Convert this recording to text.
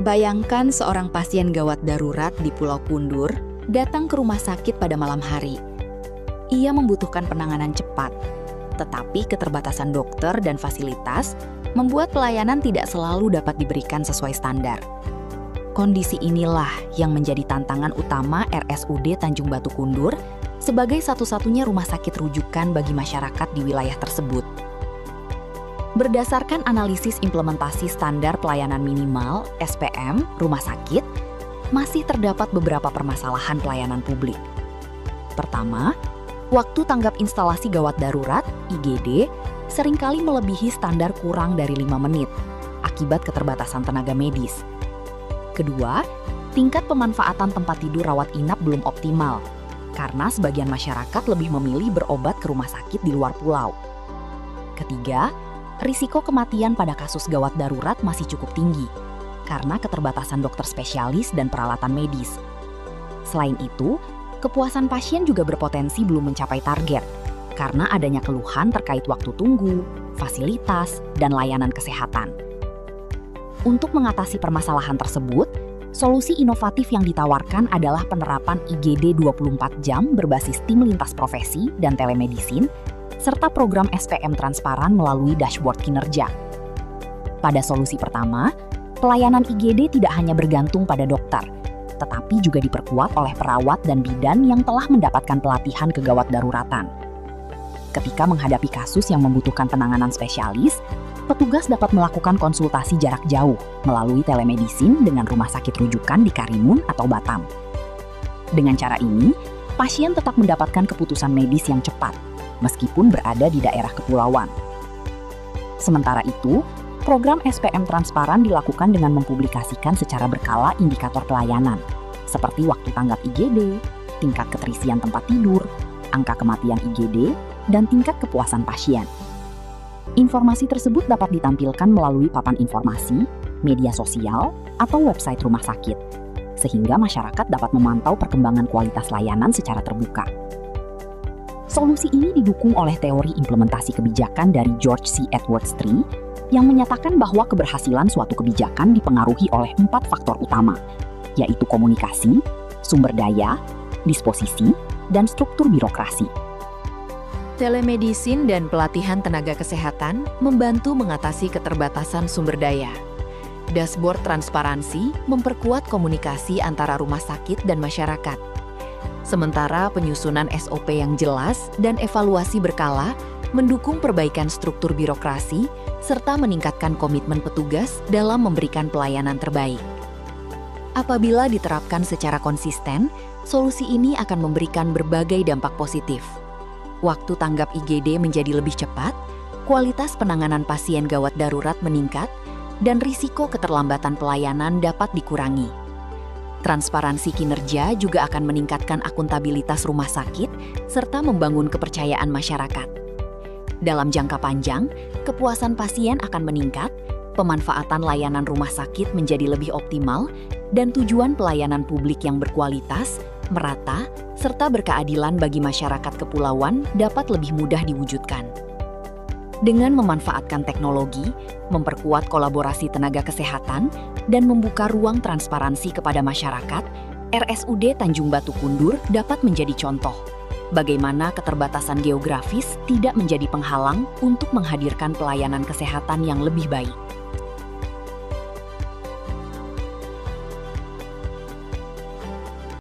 Bayangkan seorang pasien gawat darurat di Pulau Kundur datang ke rumah sakit pada malam hari. Ia membutuhkan penanganan cepat, tetapi keterbatasan dokter dan fasilitas membuat pelayanan tidak selalu dapat diberikan sesuai standar. Kondisi inilah yang menjadi tantangan utama RSUD Tanjung Batu Kundur sebagai satu-satunya rumah sakit rujukan bagi masyarakat di wilayah tersebut. Berdasarkan analisis implementasi standar pelayanan minimal (SPM) rumah sakit, masih terdapat beberapa permasalahan pelayanan publik. Pertama, waktu tanggap instalasi gawat darurat (IGD) seringkali melebihi standar kurang dari 5 menit akibat keterbatasan tenaga medis. Kedua, tingkat pemanfaatan tempat tidur rawat inap belum optimal karena sebagian masyarakat lebih memilih berobat ke rumah sakit di luar pulau. Ketiga, risiko kematian pada kasus gawat darurat masih cukup tinggi karena keterbatasan dokter spesialis dan peralatan medis. Selain itu, kepuasan pasien juga berpotensi belum mencapai target karena adanya keluhan terkait waktu tunggu, fasilitas, dan layanan kesehatan. Untuk mengatasi permasalahan tersebut, solusi inovatif yang ditawarkan adalah penerapan IGD 24 jam berbasis tim lintas profesi dan telemedicine, serta program SPM transparan melalui dashboard kinerja. Pada solusi pertama, pelayanan IGD tidak hanya bergantung pada dokter, tetapi juga diperkuat oleh perawat dan bidan yang telah mendapatkan pelatihan kegawat daruratan. Ketika menghadapi kasus yang membutuhkan penanganan spesialis, petugas dapat melakukan konsultasi jarak jauh melalui telemedicine dengan rumah sakit rujukan di Karimun atau Batam. Dengan cara ini, pasien tetap mendapatkan keputusan medis yang cepat, meskipun berada di daerah kepulauan. Sementara itu, program SPM transparan dilakukan dengan mempublikasikan secara berkala indikator pelayanan, seperti waktu tanggap IGD, tingkat keterisian tempat tidur, angka kematian IGD, dan tingkat kepuasan pasien. Informasi tersebut dapat ditampilkan melalui papan informasi, media sosial, atau website rumah sakit, sehingga masyarakat dapat memantau perkembangan kualitas layanan secara terbuka. Solusi ini didukung oleh teori implementasi kebijakan dari George C. Edwards III yang menyatakan bahwa keberhasilan suatu kebijakan dipengaruhi oleh 4 faktor utama, yaitu komunikasi, sumber daya, disposisi, dan struktur birokrasi. Telemedicine dan pelatihan tenaga kesehatan membantu mengatasi keterbatasan sumber daya. Dashboard transparansi memperkuat komunikasi antara rumah sakit dan masyarakat. Sementara penyusunan SOP yang jelas dan evaluasi berkala mendukung perbaikan struktur birokrasi serta meningkatkan komitmen petugas dalam memberikan pelayanan terbaik. Apabila diterapkan secara konsisten, solusi ini akan memberikan berbagai dampak positif. Waktu tanggap IGD menjadi lebih cepat, kualitas penanganan pasien gawat darurat meningkat, dan risiko keterlambatan pelayanan dapat dikurangi. Transparansi kinerja juga akan meningkatkan akuntabilitas rumah sakit serta membangun kepercayaan masyarakat. Dalam jangka panjang, kepuasan pasien akan meningkat, pemanfaatan layanan rumah sakit menjadi lebih optimal, dan tujuan pelayanan publik yang berkualitas, merata, serta berkeadilan bagi masyarakat kepulauan dapat lebih mudah diwujudkan. Dengan memanfaatkan teknologi, memperkuat kolaborasi tenaga kesehatan, dan membuka ruang transparansi kepada masyarakat, RSUD Tanjung Batu Kundur dapat menjadi contoh bagaimana keterbatasan geografis tidak menjadi penghalang untuk menghadirkan pelayanan kesehatan yang lebih baik.